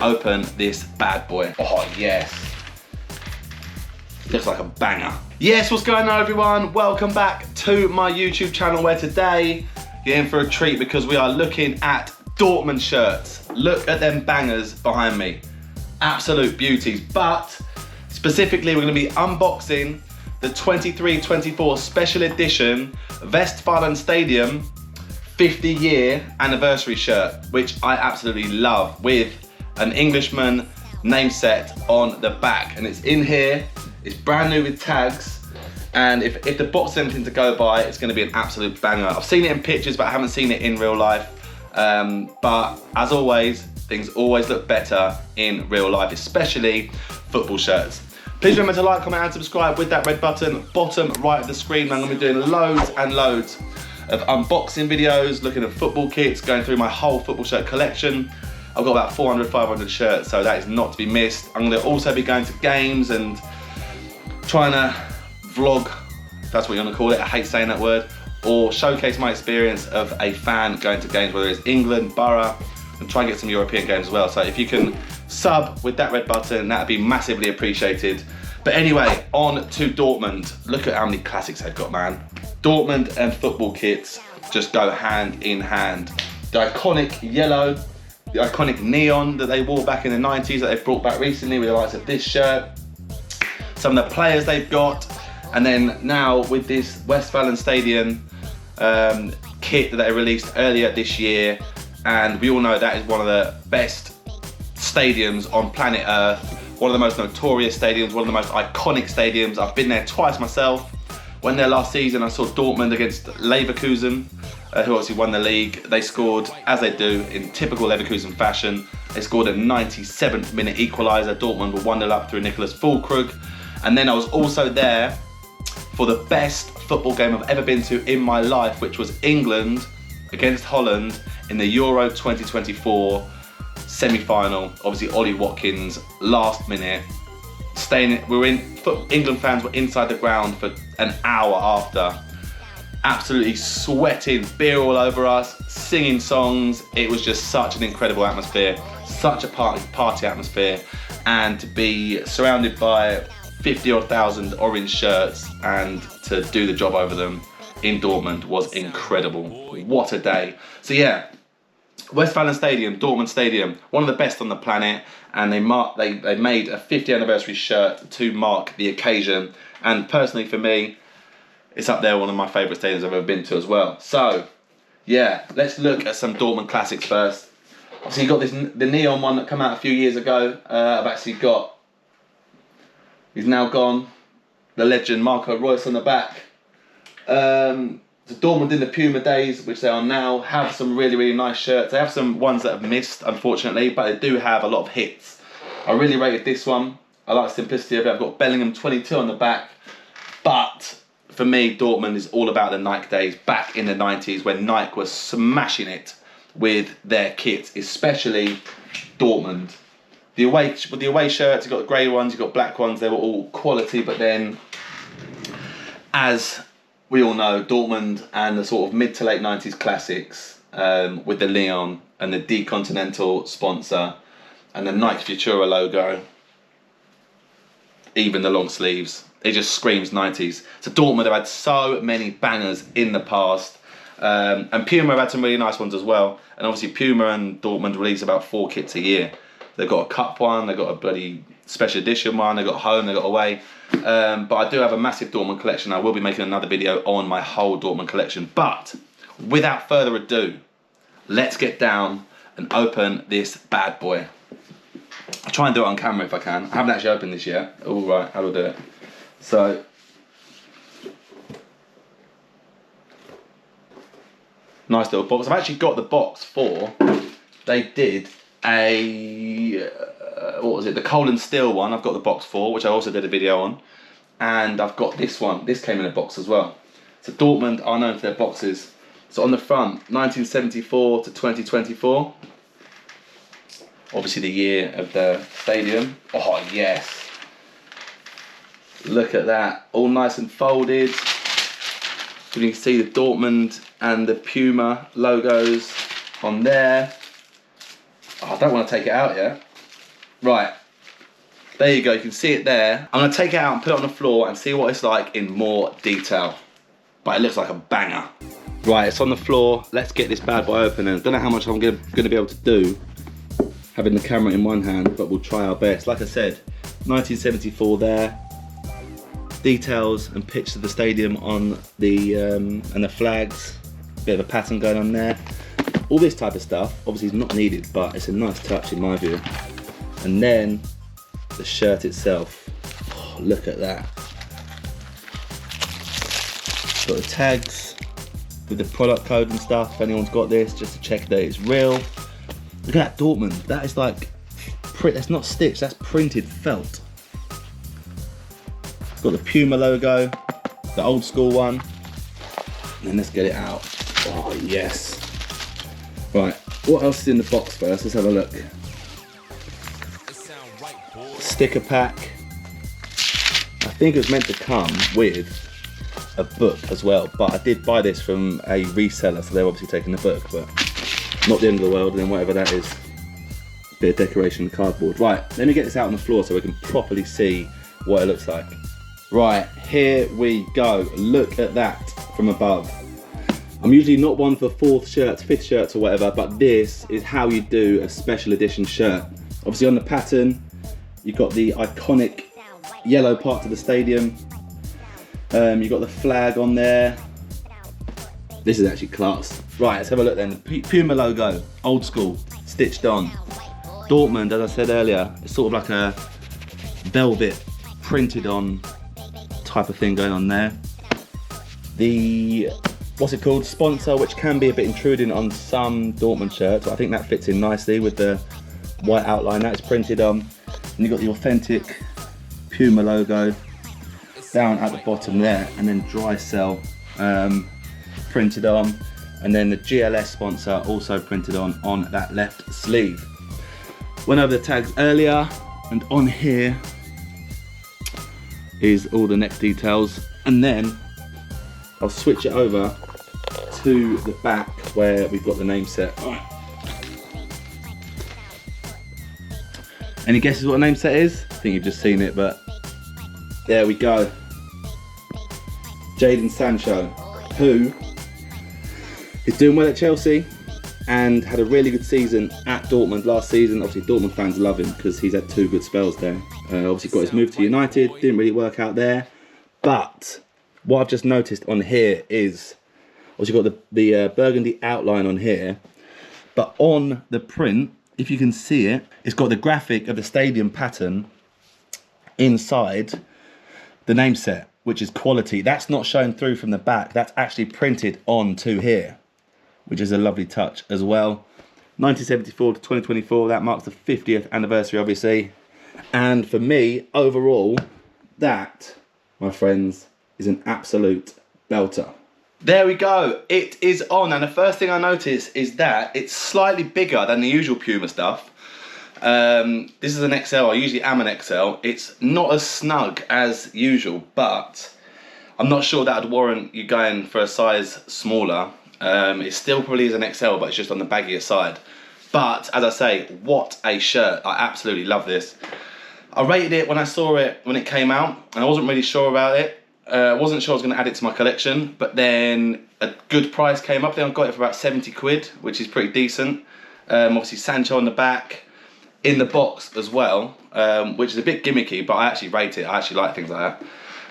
open this bad boy. Oh yes, looks like a banger. Yes, what's going on everyone? Welcome back to my YouTube channel where today you're in for a treat because we are looking at Dortmund shirts. Look at them bangers behind me. Absolute beauties, but specifically we're going to be unboxing the 23-24 special edition Westfalenstadion 50-year anniversary shirt, which I absolutely love, with an Englishman name set on the back. And it's in here, it's brand new with tags, and if the box is anything to go by, it's going to be an absolute banger. I've seen it in pictures, but I haven't seen it in real life. But as always, things always look better in real life, especially football shirts. Please remember to like, comment and subscribe with that red button bottom right of the screen. I'm going to be doing loads and loads of unboxing videos, looking at football kits, going through my whole football shirt collection. I've got about 400, 500 shirts, so that is not to be missed. I'm going to also be going to games and trying to vlog, if that's what you want to call it, I hate saying that word, or showcase my experience of a fan going to games, whether it's England, Borough, and try and get some European games as well. So if you can sub with that red button, that'd be massively appreciated. But anyway, on to Dortmund. Look at how many classics they've got, man. Dortmund and football kits just go hand in hand. The iconic yellow, the iconic neon that they wore back in the 90s that they've brought back recently with the likes of this shirt. Some of the players they've got, and then now with this Westfalenstadion kit that they released earlier this year, and we all know that is one of the best stadiums on planet Earth, one of the most notorious stadiums, one of the most iconic stadiums. I've been there twice myself. Went there last season, I saw Dortmund against Leverkusen, who obviously won the league. They scored, as they do, in typical Leverkusen fashion. They scored a 97th minute equaliser. Dortmund were 1-0 up through Nicholas Füllkrug. And then I was also there for the best football game I've ever been to in my life, which was England against Holland in the Euro 2024 semi-final. Obviously, Ollie Watkins, last minute. England fans were inside the ground for an hour after, absolutely sweating, beer all over us, singing songs. It was just such an incredible atmosphere, such a party atmosphere, and to be surrounded by 50,000 orange shirts and to do the job over them in Dortmund was incredible. What a day. So yeah, Westfalenstadion, Dortmund Stadium, one of the best on the planet, and they made a 50th anniversary shirt to mark the occasion, and personally for me, it's up there, one of my favourite stadiums I've ever been to as well. So yeah, let's look at some Dortmund classics first. Obviously you got the neon one that came out a few years ago. I've actually got, he's now gone, the legend Marco Reus on the back. The Dortmund in the Puma days, which they are now, have some really, really nice shirts. They have some ones that have missed, unfortunately, but they do have a lot of hits. I really rated this one. I like the simplicity of it. I've got Bellingham 22 on the back. But for me, Dortmund is all about the Nike days back in the 90s when Nike was smashing it with their kits, especially Dortmund. With the away shirts, you've got grey ones, you've got black ones, they were all quality, but then as we all know, Dortmund and the sort of mid to late 90s classics, with the Leon and the D Continental sponsor and the Nike Futura logo, even the long sleeves, it just screams 90s. So Dortmund have had so many bangers in the past, and Puma have had some really nice ones as well. And obviously Puma and Dortmund release about 4 kits a year. They've got a cup one, they've got a bloody special edition one, they've got home, they've got away. But I do have a massive Dortmund collection. I will be making another video on my whole Dortmund collection. But without further ado, let's get down and open this bad boy. I'll try and do it on camera if I can. I haven't actually opened this yet. All right, how do I do it? So, nice little box. I've actually got the box for, they did a, what was it, the coal and steel one. I've got the box for, which I also did a video on, and I've got this one. This came in a box as well. So Dortmund are known for their boxes. So on the front, 1974 to 2024, obviously the year of the stadium. Oh yes, look at that, all nice and folded. You can see the Dortmund and the Puma logos on there. Oh, I don't want to take it out yet. Right, there you go, you can see it there. I'm gonna take it out and put it on the floor and see what it's like in more detail. But it looks like a banger. Right, it's on the floor. Let's get this bad boy open. And I don't know how much I'm gonna be able to do having the camera in one hand, but we'll try our best. Like I said, 1974 there. Details and pictures of the stadium on the and the flags. Bit of a pattern going on there. All this type of stuff obviously is not needed, but it's a nice touch in my view. And then the shirt itself. Oh, look at that. Got the tags with the product code and stuff. If anyone's got this, just to check that it's real. Look at that Dortmund. That is like print. That's not stitched. That's printed felt. It's got the Puma logo, the old school one. And then let's get it out. Oh yes. Right. What else is in the box first? Let's have a look. Sticker pack. I think it was meant to come with a book as well, but I did buy this from a reseller, so they're obviously taking the book, but not the end of the world. And then whatever that is, bit of decoration cardboard. Right, let me get this out on the floor so we can properly see what it looks like. Right, here we go. Look at that from above. I'm usually not one for fourth shirts, fifth shirts or whatever, but this is how you do a special edition shirt. Obviously on the pattern, you've got the iconic yellow part to the stadium. You've got the flag on there. This is actually class. Right, let's have a look then. The Puma logo, old school, stitched on. Dortmund, as I said earlier, it's sort of like a velvet printed on type of thing going on there. The, what's it called, sponsor, which can be a bit intruding on some Dortmund shirts. I think that fits in nicely with the white outline that is printed on. And you've got the authentic Puma logo down at the bottom there, and then dry cell printed on, and then the GLS sponsor also printed on that left sleeve. Went over the tags earlier, and on here is all the next details, and then I'll switch it over to the back where we've got the name set. Any guesses what a name set is? I think you've just seen it, but there we go. Jadon Sancho, who is doing well at Chelsea and had a really good season at Dortmund last season. Obviously Dortmund fans love him because he's had 2 good spells there. Obviously got his move to United, didn't really work out there. But what I've just noticed on here is, obviously got the burgundy outline on here, but on the print, if you can see it, it's got the graphic of the stadium pattern inside the name set, which is quality. That's not shown through from the back. That's actually printed onto here, which is a lovely touch as well. 1974 to 2024, that marks the 50th anniversary, obviously. And for me, overall, that, my friends, is an absolute belter. There we go, it is on. And the first thing I notice is that it's slightly bigger than the usual Puma stuff. This is an XL, I usually am an XL. It's not as snug as usual, but I'm not sure that would warrant you going for a size smaller. It still probably is an XL, but it's just on the baggier side. But, as I say, what a shirt. I absolutely love this. I rated it when I saw it when it came out, and I wasn't really sure about it. I wasn't sure I was going to add it to my collection, but then a good price came up. Then I got it for about 70 quid, which is pretty decent. Obviously Sancho on the back, in the box as well, which is a bit gimmicky, but I actually rate it. I actually like things like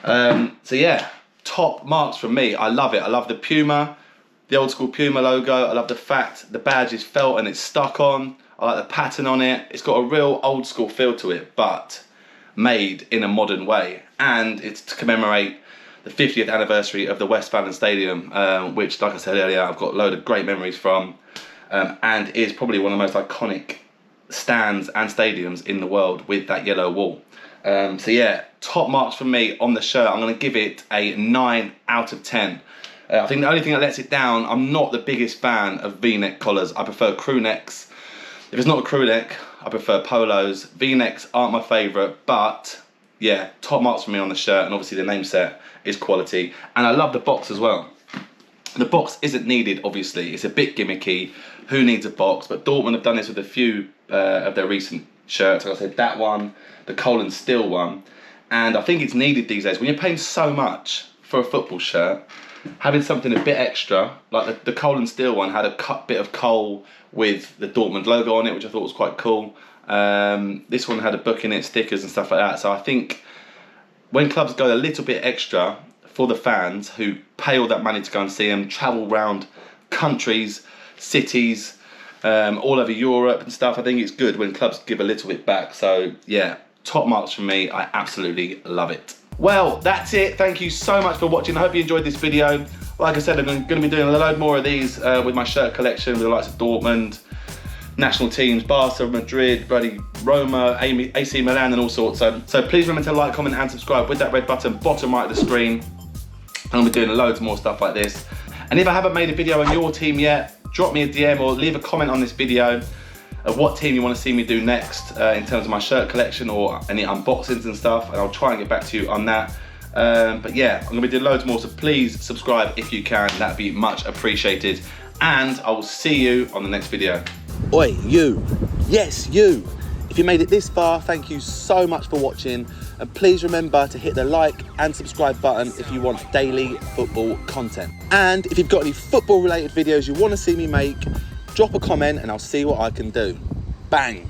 that. So yeah, top marks from me. I love it. I love the Puma, the old school Puma logo. I love the fact the badge is felt and it's stuck on. I like the pattern on it. It's got a real old school feel to it, but made in a modern way. And it's to commemorate the 50th anniversary of the Westfalenstadion, which, like I said earlier, I've got a load of great memories from, and is probably one of the most iconic stands and stadiums in the world with that yellow wall. So yeah, top marks from me on the shirt. I'm going to give it a 9 out of 10. I think the only thing that lets it down, I'm not the biggest fan of V-neck collars. I prefer crew necks. If it's not a crew neck, I prefer polos. V-necks aren't my favourite, but yeah, top marks for me on the shirt, and obviously the name set is quality. And I love the box as well. The box isn't needed, obviously. It's a bit gimmicky. Who needs a box? But Dortmund have done this with a few of their recent shirts. Like I said, that one, the coal and steel one. And I think it's needed these days. When you're paying so much for a football shirt, having something a bit extra, like the coal and steel one had a bit of coal with the Dortmund logo on it, which I thought was quite cool. This one had a book in it, stickers and stuff like that. So I think when clubs go a little bit extra for the fans who pay all that money to go and see them, travel around countries, cities, all over Europe and stuff, I think it's good when clubs give a little bit back. So yeah, top marks from me. I absolutely love it. Well, that's it. Thank you so much for watching. I hope you enjoyed this video. Like I said, I'm going to be doing a load more of these with my shirt collection with the likes of Dortmund, national teams, Barca, Madrid, bloody Roma, AC Milan and all sorts. So please remember to like, comment and subscribe with that red button bottom right of the screen. And I'll be doing loads more stuff like this. And if I haven't made a video on your team yet, drop me a DM or leave a comment on this video of what team you want to see me do next in terms of my shirt collection or any unboxings and stuff, and I'll try and get back to you on that. But yeah, I'm going to be doing loads more, so please subscribe if you can. That'd be much appreciated. And I will see you on the next video. Oi, you. Yes, you. If you made it this far, thank you so much for watching. And please remember to hit the like and subscribe button if you want daily football content. And if you've got any football related videos you want to see me make, drop a comment and I'll see what I can do. Bang.